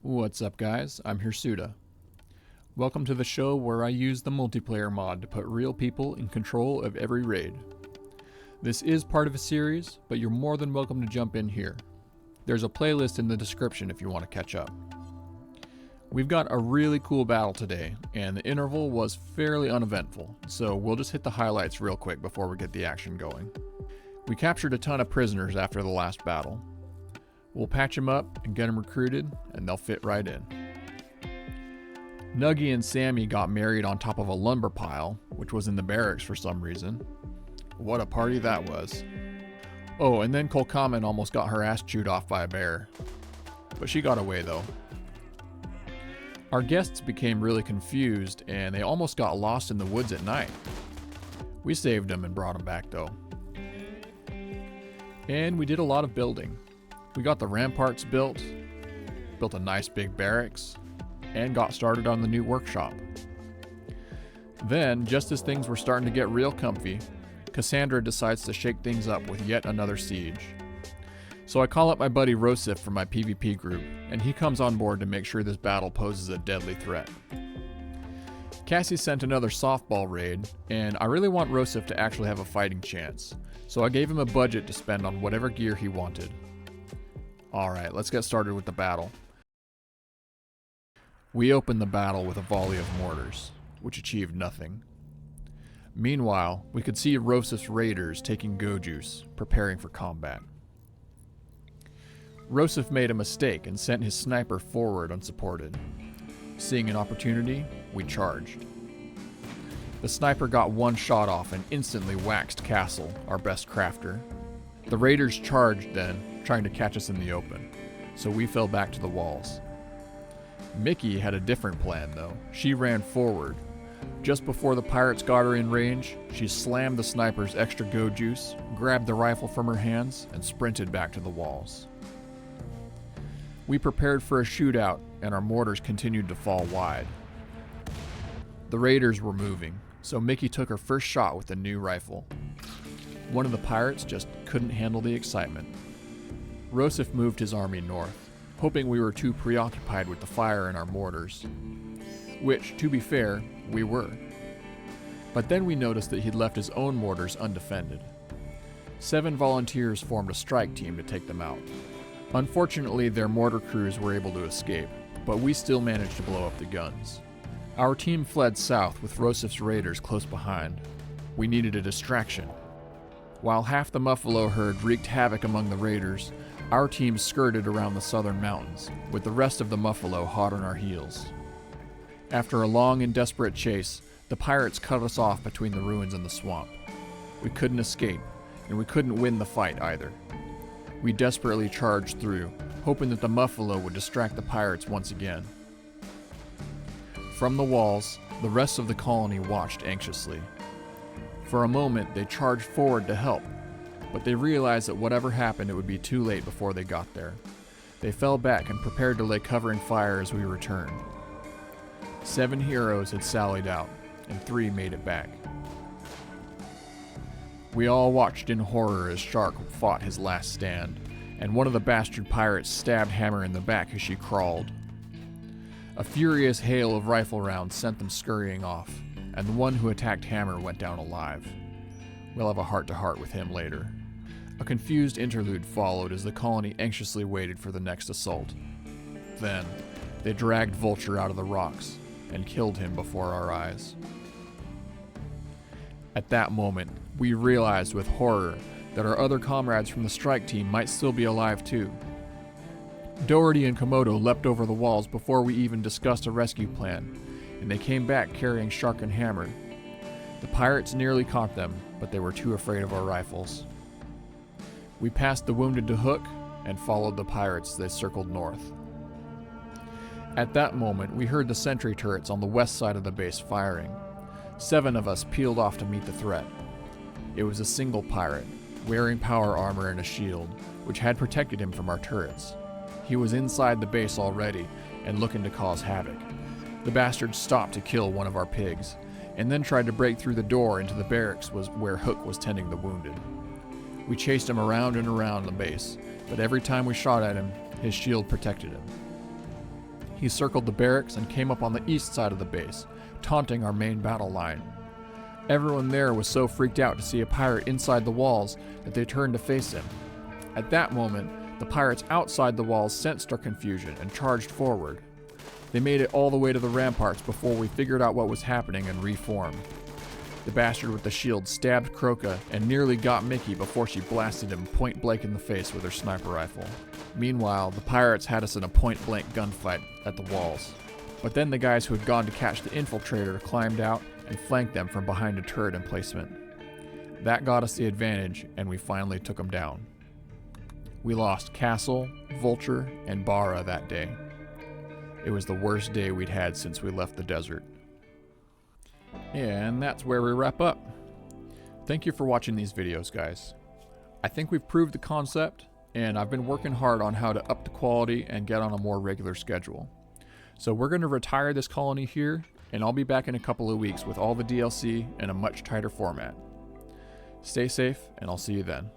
What's up, guys? I'm Hirsuta. Welcome to the show where I use the multiplayer mod to put real people in control of every raid. This is part of a series, but you're more than welcome to jump in here. There's a playlist in the description if you want to catch up. We've got a really cool battle today, and the interval was fairly uneventful, so we'll just hit the highlights real quick before we get the action going. We captured a ton of prisoners after the last battle. We'll patch them up and get them recruited, and they'll fit right in. Nuggy and Sammy got married on top of a lumber pile, which was in the barracks for some reason. What a party that was. Oh, and then Kolkamen almost got her ass chewed off by a bear. But she got away though. Our guests became really confused, and they almost got lost in the woods at night. We saved them and brought them back though. And we did a lot of building. We got the ramparts built a nice big barracks, and got started on the new workshop. Then, just as things were starting to get real comfy, Cassandra decides to shake things up with yet another siege. So I call up my buddy Rosif from my PvP group, and he comes on board to make sure this battle poses a deadly threat. Cassie sent another softball raid, and I really want Rosif to actually have a fighting chance, so I gave him a budget to spend on whatever gear he wanted. Alright, let's get started with the battle. We opened the battle with a volley of mortars, which achieved nothing. Meanwhile, we could see Rosif's raiders taking go juice, preparing for combat. Rosif made a mistake and sent his sniper forward unsupported. Seeing an opportunity, we charged. The sniper got one shot off and instantly waxed Castle, our best crafter. The raiders charged then, trying to catch us in the open, so we fell back to the walls. Mickey had a different plan though. She ran forward. Just before the pirates got her in range, she slammed the sniper's extra go juice, grabbed the rifle from her hands, and sprinted back to the walls. We prepared for a shootout, and our mortars continued to fall wide. The raiders were moving, so Mickey took her first shot with the new rifle. One of the pirates just couldn't handle the excitement. Rosif moved his army north, hoping we were too preoccupied with the fire in our mortars. Which, to be fair, we were. But then we noticed that he'd left his own mortars undefended. 7 volunteers formed a strike team to take them out. Unfortunately, their mortar crews were able to escape, but we still managed to blow up the guns. Our team fled south with Rosif's raiders close behind. We needed a distraction. While half the Muffalo herd wreaked havoc among the raiders, our team skirted around the southern mountains, with the rest of the Muffalo hot on our heels. After a long and desperate chase, the pirates cut us off between the ruins and the swamp. We couldn't escape, and we couldn't win the fight either. We desperately charged through, hoping that the Muffalo would distract the pirates once again. From the walls, the rest of the colony watched anxiously. For a moment, they charged forward to help, but they realized that whatever happened, it would be too late before they got there. They fell back and prepared to lay cover and fire as we returned. 7 heroes had sallied out, and 3 made it back. We all watched in horror as Shark fought his last stand, and one of the bastard pirates stabbed Hammer in the back as she crawled. A furious hail of rifle rounds sent them scurrying off, and the one who attacked Hammer went down alive. We'll have a heart-to-heart with him later. A confused interlude followed as the colony anxiously waited for the next assault. Then, they dragged Vulture out of the rocks and killed him before our eyes. At that moment, we realized with horror that our other comrades from the strike team might still be alive too. Doherty and Komodo leapt over the walls before we even discussed a rescue plan, and they came back carrying Shark and Hammer. The pirates nearly caught them, but they were too afraid of our rifles. We passed the wounded to Hook and followed the pirates as they circled north. At that moment, we heard the sentry turrets on the west side of the base firing. 7 of us peeled off to meet the threat. It was a single pirate, wearing power armor and a shield, which had protected him from our turrets. He was inside the base already and looking to cause havoc. The bastard stopped to kill one of our pigs, and then tried to break through the door into the barracks where Hook was tending the wounded. We chased him around and around the base, but every time we shot at him, his shield protected him. He circled the barracks and came up on the east side of the base, taunting our main battle line. Everyone there was so freaked out to see a pirate inside the walls that they turned to face him. At that moment, the pirates outside the walls sensed our confusion and charged forward. They made it all the way to the ramparts before we figured out what was happening and reformed. The bastard with the shield stabbed Croca and nearly got Mickey before she blasted him point blank in the face with her sniper rifle. Meanwhile, the pirates had us in a point blank gunfight at the walls. But then the guys who had gone to catch the infiltrator climbed out and flanked them from behind a turret emplacement. That got us the advantage, and we finally took them down. We lost Castle, Vulture, and Bara that day. It was the worst day we'd had since we left the desert. And that's where we wrap up. Thank you for watching these videos, guys. I think we've proved the concept, and I've been working hard on how to up the quality and get on a more regular schedule. So we're going to retire this colony here, and I'll be back in a couple of weeks with all the DLC in a much tighter format. Stay safe, and I'll see you then.